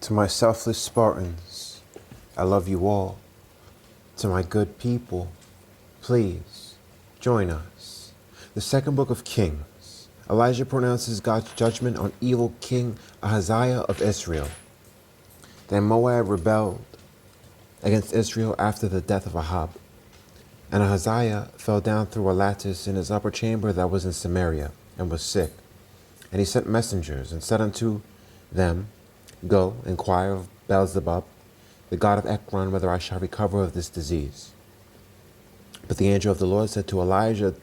To my selfless Spartans, I love you all. To my good people, please join us. The second book of Kings. Elijah pronounces God's judgment on evil King Ahaziah of Israel. Then Moab rebelled against Israel after the death of Ahab. And Ahaziah fell down through a lattice in his upper chamber that was in Samaria, and was sick. And he sent messengers, and said unto them, Go, inquire of Beelzebub, the god of Ekron, whether I shall recover of this disease. But the angel of the Lord said to Elijah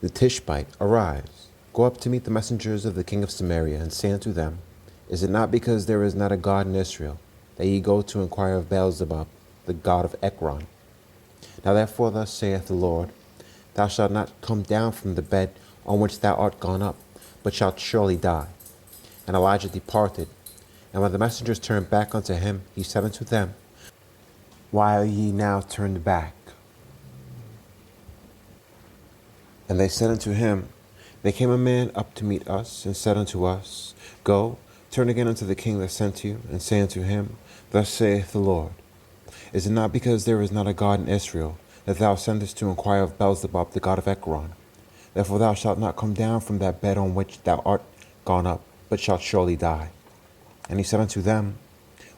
the Tishbite, Arise, go up to meet the messengers of the king of Samaria, and say unto them, Is it not because there is not a god in Israel, that ye go to inquire of Beelzebub, the god of Ekron? Now therefore thus saith the Lord, Thou shalt not come down from the bed on which thou art gone up, but shalt surely die. And Elijah departed. And when the messengers turned back unto him, he said unto them, Why are ye now turned back? And they said unto him, There came a man up to meet us, and said unto us, Go, turn again unto the king that sent you, and say unto him, Thus saith the Lord, Is it not because there is not a God in Israel, that thou sendest to inquire of Beelzebub, the god of Ekron? Therefore thou shalt not come down from that bed on which thou art gone up, but shalt surely die. And he said unto them,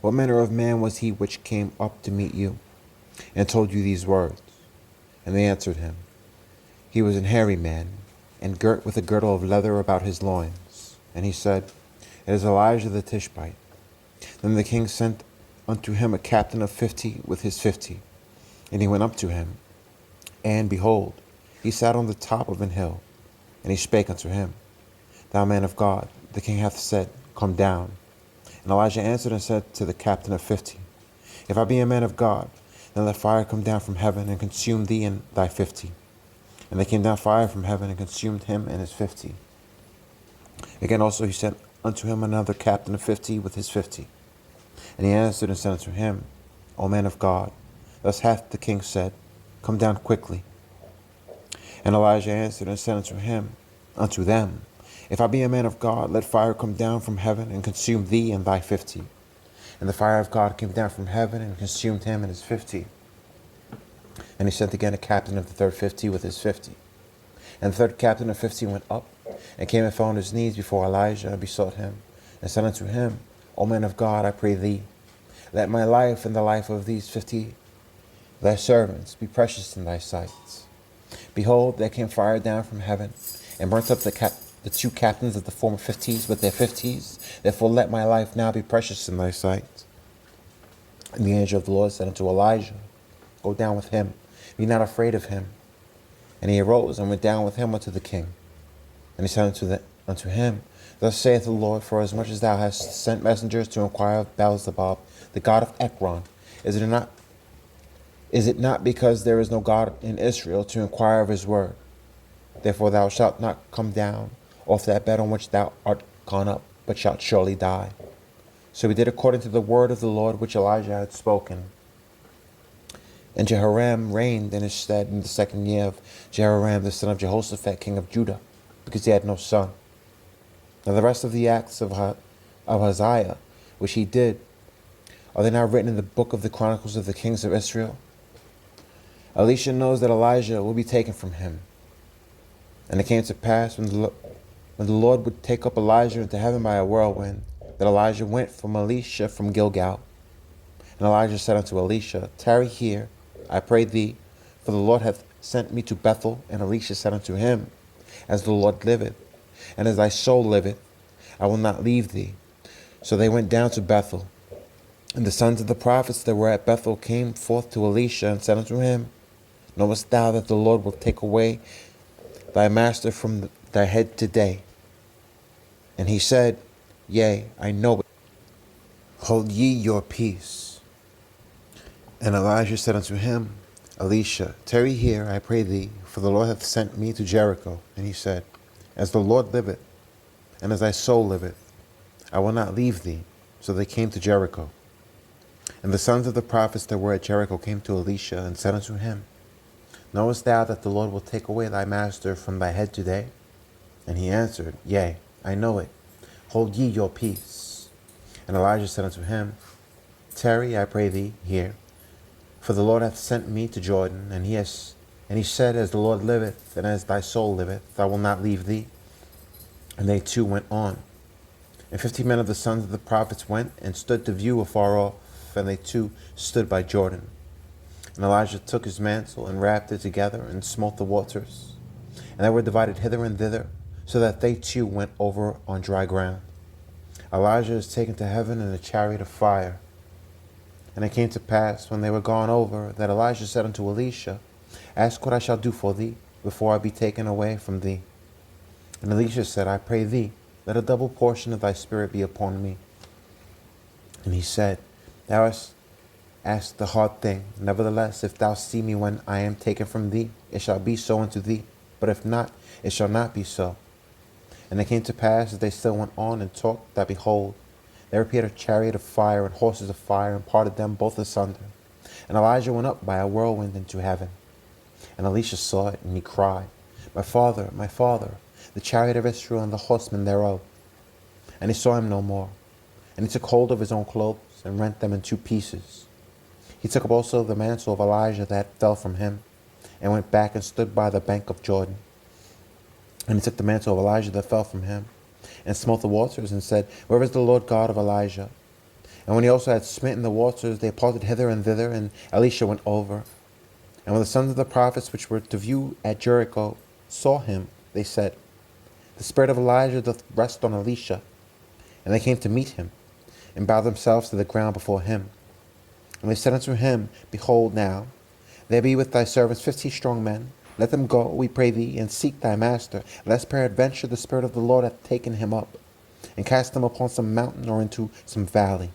What manner of man was he which came up to meet you, and told you these words? And they answered him, He was an hairy man, and girt with a girdle of leather about his loins. And he said, It is Elijah the Tishbite. Then the king sent unto him a captain of 50 with his 50. And he went up to him, and behold, he sat on the top of an hill. And he spake unto him, Thou man of God, the king hath said, Come down. And Elijah answered and said to the captain of 50, If I be a man of God, then let fire come down from heaven and consume thee and thy 50. And there came down fire from heaven and consumed him and his 50. Again also he sent unto him another captain of 50 with his 50. And he answered and said unto him, O man of God, thus hath the king said, Come down quickly. And Elijah answered and said unto them, If I be a man of God, let fire come down from heaven and consume thee and thy 50. And the fire of God came down from heaven and consumed him and his 50. And he sent again a captain of the third 50 with his 50. And the third captain of 50 went up and came and fell on his knees before Elijah and besought him, and said unto him, O man of God, I pray thee, let my life and the life of these 50 thy servants be precious in thy sight. Behold, there came fire down from heaven, and burnt up the two captains of the former 50s with their 50s. Therefore let my life now be precious in thy sight. And the angel of the Lord said unto Elijah, Go down with him, be not afraid of him. And he arose and went down with him unto the king. And he said unto him, Thus saith the Lord, Forasmuch as thou hast sent messengers to inquire of Beelzebub, the god of Ekron, is it not because there is no God in Israel to inquire of his word? Therefore thou shalt not come down off that bed on which thou art gone up, but shalt surely die. So he did according to the word of the Lord which Elijah had spoken. And Jehoram reigned in his stead in the 2nd year of Jehoram the son of Jehoshaphat, king of Judah, because he had no son. Now the rest of the acts of Ahaziah, which he did, are they not written in the book of the Chronicles of the kings of Israel? Elisha knows that Elijah will be taken from him. And it came to pass when the Lord would take up Elijah into heaven by a whirlwind, that Elijah went from Elisha from Gilgal. And Elijah said unto Elisha, Tarry here, I pray thee, for the Lord hath sent me to Bethel. And Elisha said unto him, As the Lord liveth, and as thy soul liveth, I will not leave thee. So they went down to Bethel. And the sons of the prophets that were at Bethel came forth to Elisha and said unto him, Knowest thou that the Lord will take away thy master from thy head today? And he said, Yea, I know it. Hold ye your peace. And Elijah said unto him, Elisha, tarry here, I pray thee, for the Lord hath sent me to Jericho. And he said, As the Lord liveth, and as thy soul liveth, I will not leave thee. So they came to Jericho. And the sons of the prophets that were at Jericho came to Elisha and said unto him, Knowest thou that the Lord will take away thy master from thy head today? And he answered, Yea, I know it. Hold ye your peace. And Elijah said unto him, Tarry, I pray thee, here, for the Lord hath sent me to Jordan, and he said, As the Lord liveth, and as thy soul liveth, I will not leave thee. And they two went on. And 50 men of the sons of the prophets went and stood to view afar off, and they two stood by Jordan. And Elijah took his mantle and wrapped it together and smote the waters, and they were divided hither and thither, so that they two went over on dry ground. Elijah is taken to heaven in a chariot of fire. And it came to pass, when they were gone over, that Elijah said unto Elisha, Ask what I shall do for thee, before I be taken away from thee. And Elisha said, I pray thee, let a double portion of thy spirit be upon me. And he said, Thou hast asked the hard thing. Nevertheless, if thou see me when I am taken from thee, it shall be so unto thee. But if not, it shall not be so. And it came to pass, as they still went on and talked, that behold, there appeared a chariot of fire and horses of fire, and parted them both asunder. And Elijah went up by a whirlwind into heaven. And Elisha saw it, and he cried, my father, the chariot of Israel and the horsemen thereof. And he saw him no more. And he took hold of his own clothes, and rent them in two pieces. He took up also the mantle of Elijah that fell from him, and went back and stood by the bank of Jordan. And he took the mantle of Elijah that fell from him, and smote the waters, and said, Where is the Lord God of Elijah? And when he also had smitten the waters, they parted hither and thither, and Elisha went over. And when the sons of the prophets which were to view at Jericho saw him, they said, The spirit of Elijah doth rest on Elisha. And they came to meet him, and bowed themselves to the ground before him. And they said unto him, Behold now, there be with thy servants 50 strong men. Let them go, we pray thee, and seek thy master, lest peradventure the Spirit of the Lord hath taken him up, and cast him upon some mountain or into some valley.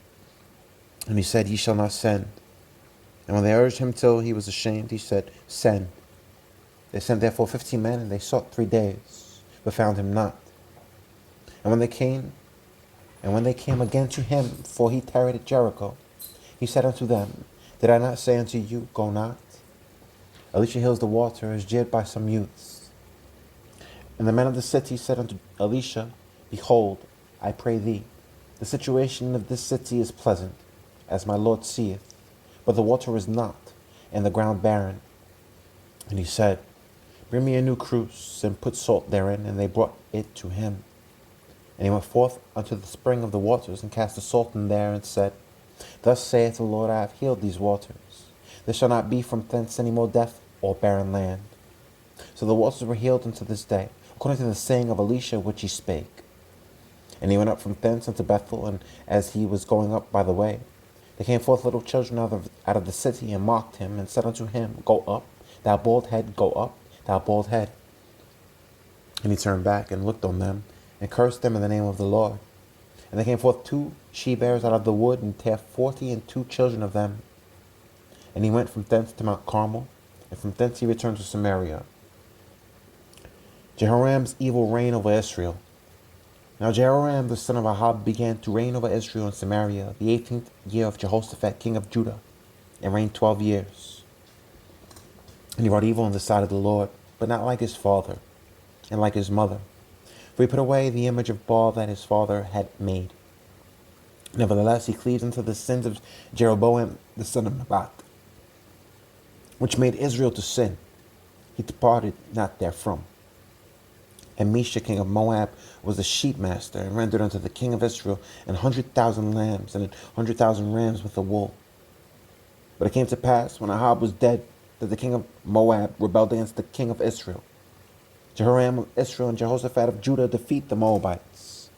And he said, Ye shall not send. And when they urged him till he was ashamed, he said, Send. They sent therefore 50 men, and they sought 3 days, but found him not. And when they came again to him, for he tarried at Jericho, he said unto them, Did I not say unto you, Go not? Elisha heals the water, is jeered by some youths. And the men of the city said unto Elisha, Behold, I pray thee, the situation of this city is pleasant, as my Lord seeth, but the water is not, and the ground barren. And he said, Bring me a new cruse, and put salt therein. And they brought it to him. And he went forth unto the spring of the waters, and cast the salt in there, and said, Thus saith the Lord, I have healed these waters. There shall not be from thence any more death or barren land. So the waters were healed unto this day, according to the saying of Elisha which he spake. And he went up from thence unto Bethel, and as he was going up by the way, there came forth little children out of the city, and mocked him, and said unto him, Go up, thou bald head, go up, thou bald head. And he turned back and looked on them, and cursed them in the name of the Lord. And there came forth 2 she-bears out of the wood, and bare 42 children of them. And he went from thence to Mount Carmel, and from thence he returned to Samaria. Jehoram's evil reign over Israel. Now Jehoram the son of Ahab began to reign over Israel in Samaria, the 18th year of Jehoshaphat king of Judah, and reigned 12 years. And he wrought evil in the sight of the Lord, but not like his father, and like his mother. For he put away the image of Baal that his father had made. Nevertheless, he cleaved unto the sins of Jeroboam the son of Nebat, which made Israel to sin. He departed not therefrom. And Mesha king of Moab was the sheep master, and rendered unto the king of Israel 100,000 lambs and 100,000 rams with the wool. But it came to pass, when Ahab was dead, that the king of Moab rebelled against the king of Israel. Jehoram of Israel and Jehoshaphat of Judah defeat the Moabites.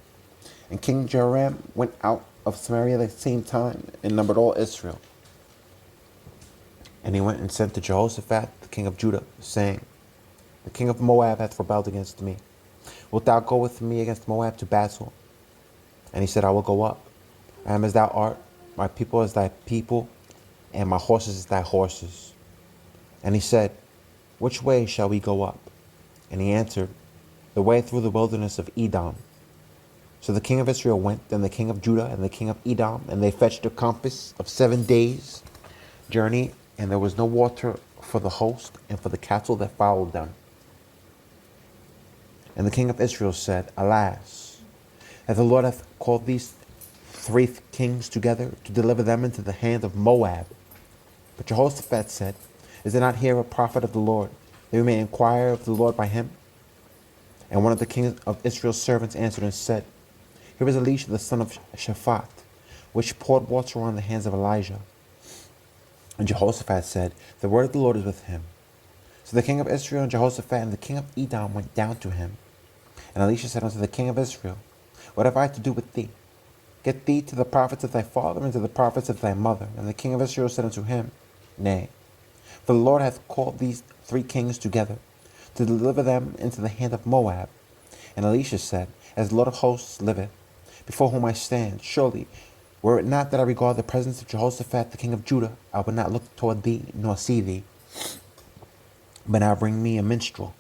And King Jehoram went out of Samaria at the same time, and numbered all Israel. And he went and sent to Jehoshaphat, the king of Judah, saying, The king of Moab hath rebelled against me. Wilt thou go with me against Moab to battle? And he said, I will go up. I am as thou art, my people as thy people, and my horses as thy horses. And he said, Which way shall we go up? And he answered, The way through the wilderness of Edom. So the king of Israel went, and the king of Judah, and the king of Edom, and they fetched a compass of 7 days' journey, and there was no water for the host and for the cattle that followed them. And the king of Israel said, Alas, that the Lord hath called these three kings together to deliver them into the hand of Moab. But Jehoshaphat said, Is it not here a prophet of the Lord, that we may inquire of the Lord by him? And one of the kings of Israel's servants answered and said, Here is Elisha the son of Shaphat, which poured water on the hands of Elijah. And Jehoshaphat said, The word of the Lord is with him. So the king of Israel and Jehoshaphat and the king of Edom went down to him. And Elisha said unto the king of Israel, What have I to do with thee? Get thee to the prophets of thy father and to the prophets of thy mother. And the king of Israel said unto him, Nay, for the Lord hath called these three kings together, to deliver them into the hand of Moab. And Elisha said, As the Lord of hosts liveth, before whom I stand, surely, were it not that I regard the presence of Jehoshaphat the king of Judah, I would not look toward thee, nor see thee. But now bring me a minstrel.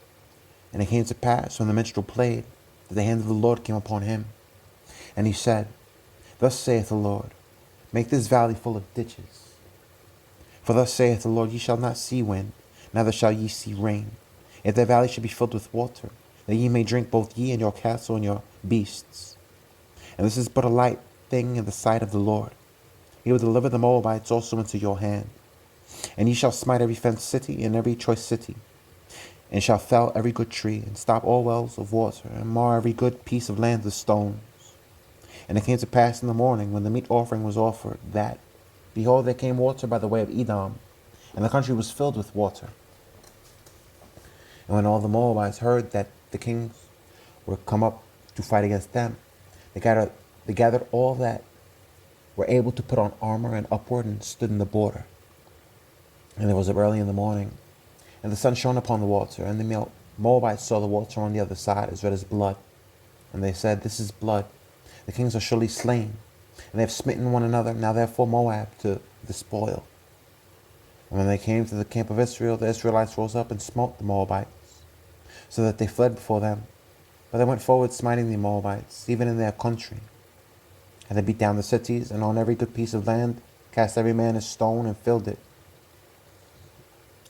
And it came to pass, when the minstrel played, that the hand of the Lord came upon him. And he said, Thus saith the Lord, Make this valley full of ditches. For thus saith the Lord, Ye shall not see wind, neither shall ye see rain. If the valley should be filled with water, that ye may drink both ye and your cattle and your beasts. And this is but a light thing in the sight of the Lord. He will deliver the Moabites also into your hand. And ye shall smite every fenced city and every choice city, and shall fell every good tree, and stop all wells of water, and mar every good piece of land with stones. And it came to pass in the morning, when the meat offering was offered, that, behold, there came water by the way of Edom, and the country was filled with water. And when all the Moabites heard that the kings were come up to fight against them, they gathered all that were able to put on armor and upward, and stood in the border. And it was early in the morning, and the sun shone upon the water, and the Moabites saw the water on the other side as red as blood. And they said, This is blood. The kings are surely slain, and they have smitten one another. Now therefore Moab to the spoil. And when they came to the camp of Israel, the Israelites rose up and smote the Moabites, so that they fled before them. But they went forward, smiting the Moabites, even in their country. And they beat down the cities, and on every good piece of land cast every man a stone, and filled it.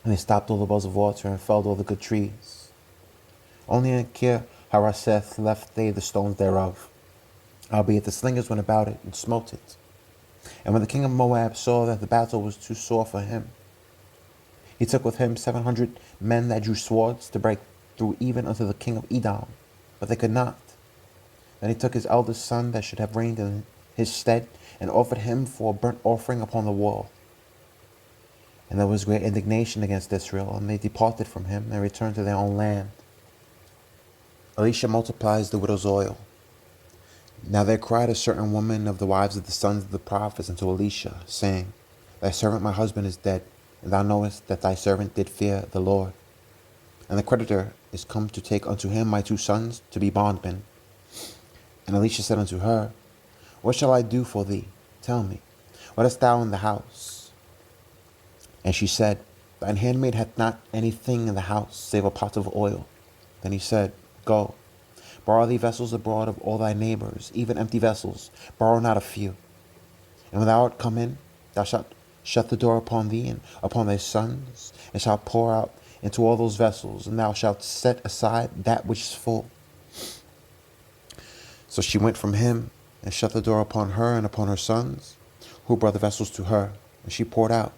And they stopped all the wells of water, and felled all the good trees. Only in Kir Haraseth left they the stones thereof. Albeit the slingers went about it, and smote it. And when the king of Moab saw that the battle was too sore for him, he took with him 700 men that drew swords to break through even unto the king of Edom, but they could not. Then he took his eldest son that should have reigned in his stead, and offered him for a burnt offering upon the wall. And there was great indignation against Israel, and they departed from him, and returned to their own land. Elisha multiplies the widow's oil. Now there cried a certain woman of the wives of the sons of the prophets unto Elisha, saying, Thy servant my husband is dead, and thou knowest that thy servant did fear the Lord. And the creditor is come to take unto him my 2 sons to be bondmen. And Elisha said unto her, What shall I do for thee? Tell me, what hast thou in the house? And she said, Thine handmaid hath not anything in the house, save a pot of oil. Then he said, Go, borrow thee vessels abroad of all thy neighbors, even empty vessels, borrow not a few. And when thou art come in, thou shalt shut the door upon thee and upon thy sons, and shalt pour out into all those vessels, and thou shalt set aside that which is full. So she went from him, and shut the door upon her and upon her sons, who brought the vessels to her, and she poured out.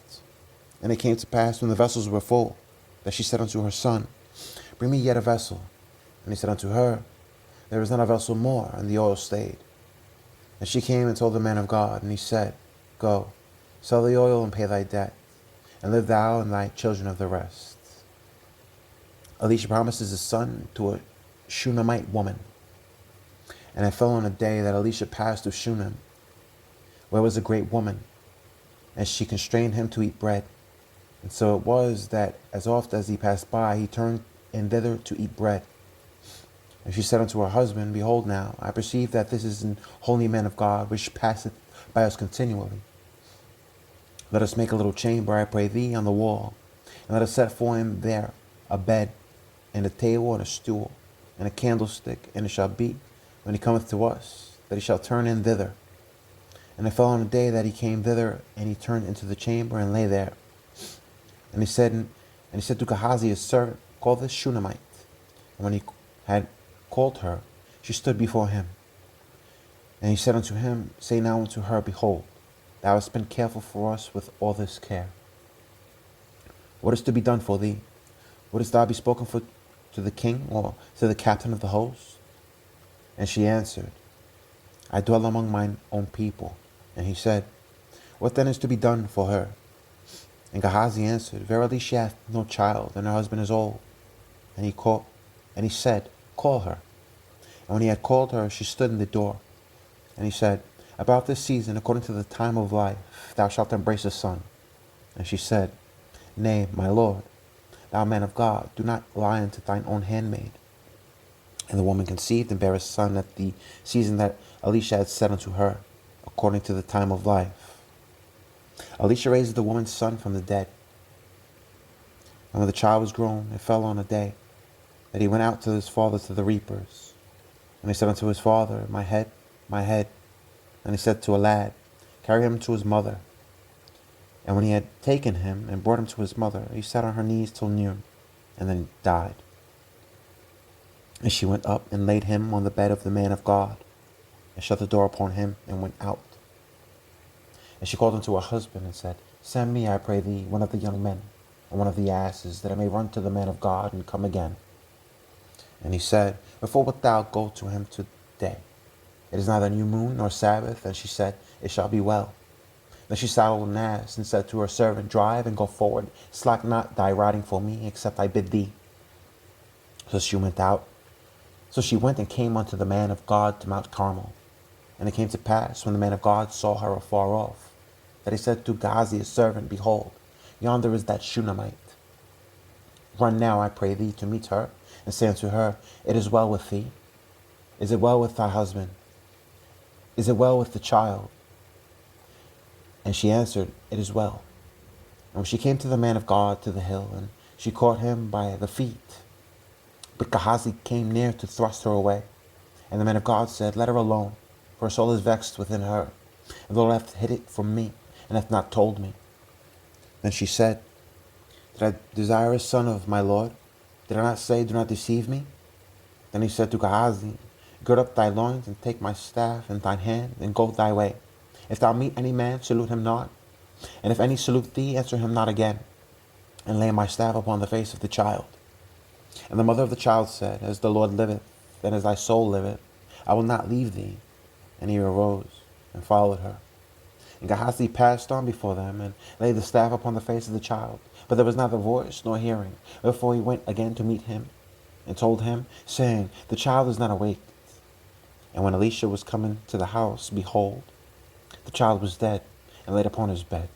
And it came to pass, when the vessels were full, that she said unto her son, Bring me yet a vessel. And he said unto her, There is not a vessel more, and the oil stayed. And she came and told the man of God, and he said, Go, sell the oil and pay thy debt, and live thou and thy children of the rest. Elisha promises his son to a Shunammite woman. And it fell on a day that Elisha passed through Shunem, where was a great woman, and she constrained him to eat bread. And so it was that as oft as he passed by, he turned in thither to eat bread. And she said unto her husband, Behold now, I perceive that this is an holy man of God, which passeth by us continually. Let us make a little chamber, I pray thee, on the wall, and let us set for him there a bed, and a table, and a stool, and a candlestick. And it shall be, when he cometh to us, that he shall turn in thither. And it fell on a day that he came thither, and he turned into the chamber, and lay there. And he said to Gehazi his servant, Call this Shunammite. And when he had called her, she stood before him. And he said unto him, Say now unto her, Behold, thou hast been careful for us with all this care. What is to be done for thee? Wouldst thou be spoken for to the king, or to the captain of the host? And she answered, I dwell among mine own people. And he said, What then is to be done for her? And Gehazi answered, Verily she hath no child, and her husband is old. And he said, Call her. And when he had called her, she stood in the door. And he said, About this season, according to the time of life, thou shalt embrace a son. And she said, Nay, my lord, thou man of God, do not lie unto thine own handmaid. And the woman conceived and bare a son at the season that Elisha had said unto her, according to the time of life. Elisha raised the woman's son from the dead. And when the child was grown, it fell on a day that he went out to his father to the reapers. And he said unto his father, My head, my head. And he said to a lad, Carry him to his mother. And when he had taken him and brought him to his mother, he sat on her knees till noon, and then died. And she went up and laid him on the bed of the man of God, and shut the door upon him, and went out. And she called unto her husband, and said, Send me, I pray thee, one of the young men, and one of the asses, that I may run to the man of God, and come again. And he said, Wherefore wilt thou go to him today? It is neither new moon nor Sabbath. And she said, It shall be well. Then she saddled an ass, and said to her servant, Drive and go forward. Slack not thy riding for me, except I bid thee. So she went out. So she went and came unto the man of God to Mount Carmel. And it came to pass, when the man of God saw her afar off, that he said to Gehazi his servant, Behold, yonder is that Shunammite. Run now, I pray thee, to meet her, and say unto her, It is well with thee. Is it well with thy husband? Is it well with the child? And she answered, It is well. And when she came to the man of God to the hill, and she caught him by the feet. But Gehazi came near to thrust her away. And the man of God said, Let her alone, for her soul is vexed within her. And the Lord hath hid it from me, and hath not told me. Then she said, Did I desire a son of my Lord? Did I not say, Do not deceive me? Then he said to Gehazi, Gird up thy loins, and take my staff in thine hand, and go thy way. If thou meet any man, salute him not. And if any salute thee, answer him not again. And lay my staff upon the face of the child. And the mother of the child said, As the Lord liveth, and as thy soul liveth, I will not leave thee. And he arose and followed her. And Gehazi passed on before them, and laid the staff upon the face of the child. But there was neither voice nor hearing. Wherefore he went again to meet him, and told him, saying, The child is not awake. And when Elisha was coming to the house, behold, the child was dead, and laid upon his bed.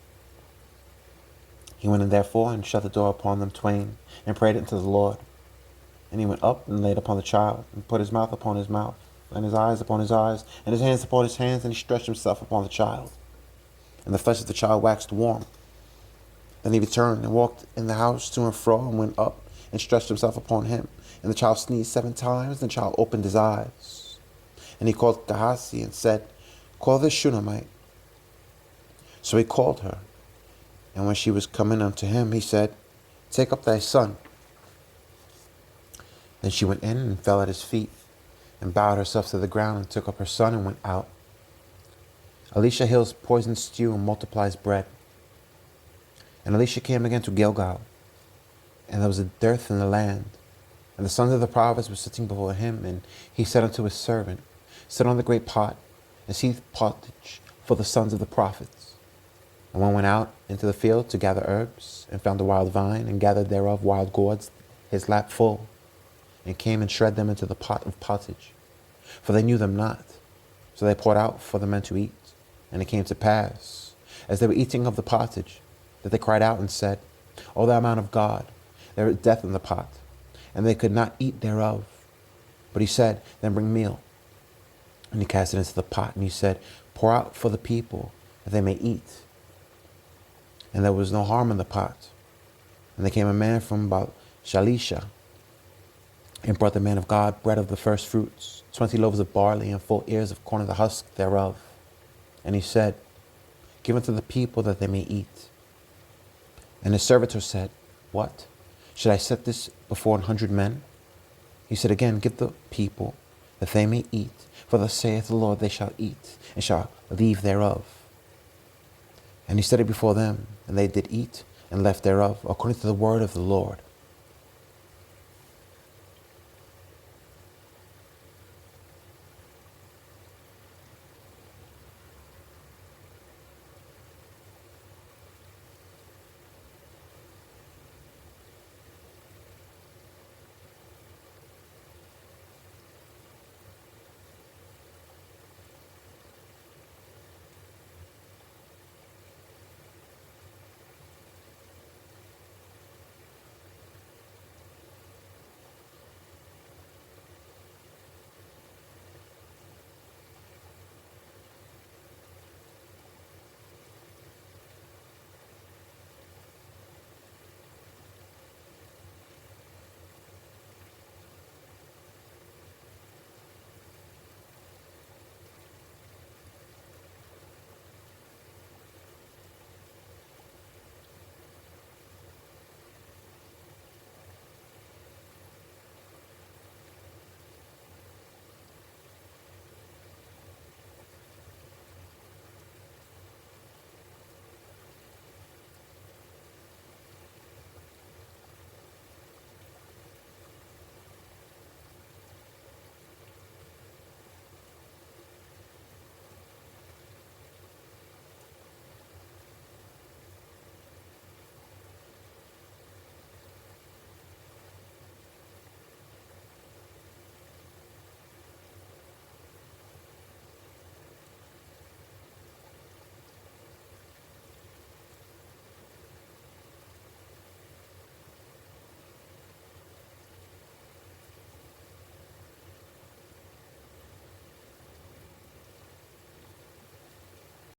He went in therefore, and shut the door upon them twain, and prayed unto the Lord. And he went up, and laid upon the child, and put his mouth upon his mouth, and his eyes upon his eyes, and his hands upon his hands, and he stretched himself upon the child. And the flesh of the child waxed warm. Then he returned, and walked in the house to and fro, and went up, and stretched himself upon him. And the child sneezed 7 times, and the child opened his eyes. And he called Gehazi, and said, Call this Shunammite. So he called her. And when she was coming unto him, he said, Take up thy son. Then she went in, and fell at his feet, and bowed herself to the ground, and took up her son, and went out. Elisha heals poisoned stew, and multiplies bread. And Elisha came again to Gilgal, and there was a dearth in the land. And the sons of the prophets were sitting before him, and he said unto his servant, Sit on the great pot, and seethe pottage for the sons of the prophets. And one went out into the field to gather herbs, and found a wild vine, and gathered thereof wild gourds, his lap full, and came and shred them into the pot of pottage. For they knew them not. So they poured out for the men to eat. And it came to pass, as they were eating of the pottage, that they cried out and said, O thou man of God, there is death in the pot. And they could not eat thereof. But he said, Then bring meal. And he cast it into the pot, and he said, Pour out for the people, that they may eat. And there was no harm in the pot. And there came a man from Shalisha, and brought the man of God bread of the first fruits, 20 loaves of barley, and full ears of corn of the husk thereof. And he said, Give unto the people, that they may eat. And his servitor said, What? Should I set this before 100 men? He said again, Give the people, that they may eat. For For thus saith the Lord, they shall eat, and shall leave thereof. And he set it before them, and they did eat, and left thereof, according to the word of the Lord,